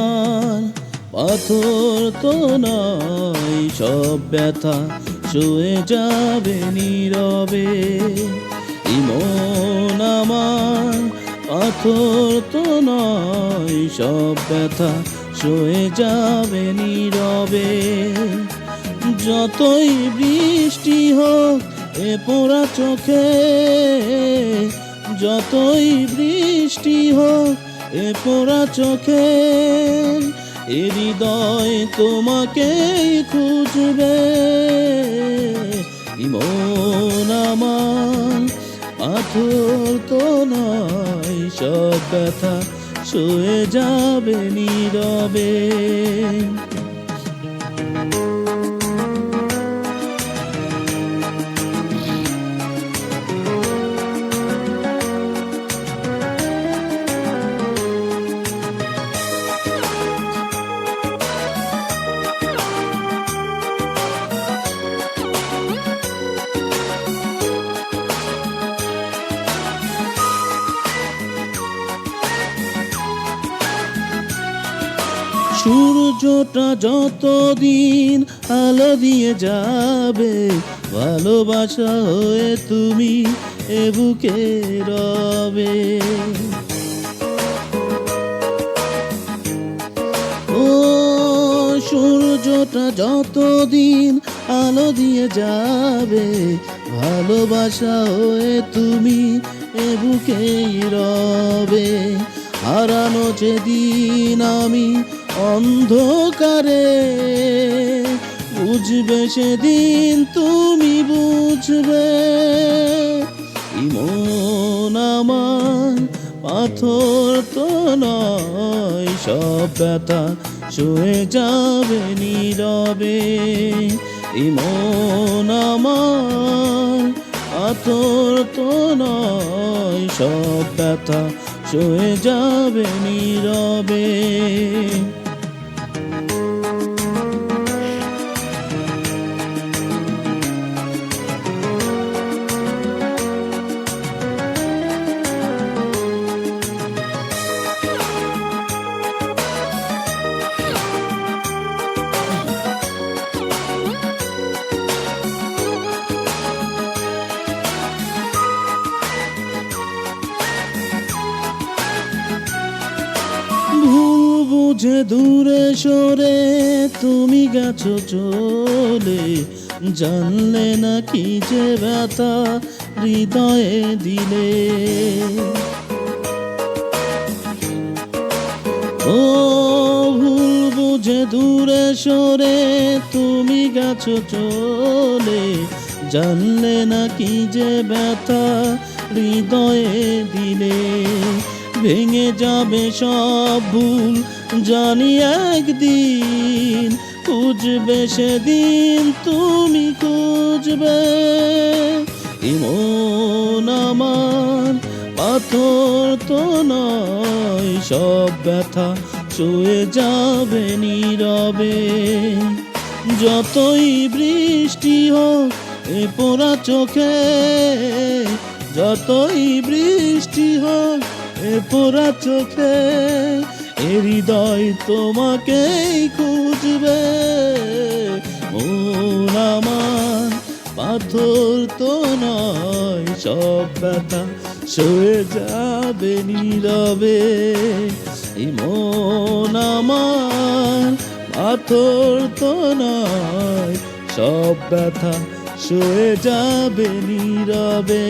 আমার পাথর তো নয়, সব ব্যথা সয়ে যাবে নীরবে। মন আমার পাথর তো নয়, সব ব্যথা সয়ে যাবে নীরবে। যতই বৃষ্টি হোক এ পোড়া চোখে, যতই বৃষ্টি হোক এ পোড়া চোখে, এ হৃদয় তোমাকেই খুঁজবে। মন আমার পাথর তো নয়, সব ব্যথা সয়ে যাবে নীরবে। সূর্যটা যতদিন আলো দিয়ে যাবে, ভালোবাসা হয়ে তুমি এ বুকে রবে। ও সূর্যটা যতদিন আলো দিয়ে যাবে, ভালোবাসা হয়ে তুমি এ বুকেই রবে। হারানো যেদিন আমি অন্ধকারে, বুঝবে সেদিন তুমি বুঝবে। মন আমার পাথর তো নয়, সব ব্যথা সয়ে যাবে নীরবে। মন আমার পাথর তো নয়, সব ব্যথা সয়ে যাবে নীরবে। বুঝে দূরে সরে তুমি গেছো চলে, জানলে না কি যে ব্যথা হৃদয়ে দিলে। ও ভুল বুঝে দূরে সরে তুমি গেছো চলে, জানলে না কি যে ব্যথা হৃদয়ে দিলে। ভেঙে যাবে সব ভুল জানি একদিন, খুঁজবে সেদিন তুমি খুঁজবে। মন আমার পাথর তো নয়, সব ব্যথা সয়ে যাবে নীরবে। যতই বৃষ্টি হোক এ পোড়া চোখে, যতই বৃষ্টি হোক এ পোড়া চোখে, এ হৃদয় তোমাকেই খুঁজবে। মন আমার পাথর তো নয়, সব ব্যথা সয়ে যাবে নীরবে। মন আমার পাথর তো নয়, সব ব্যথা সয়ে যাবে নীরবে।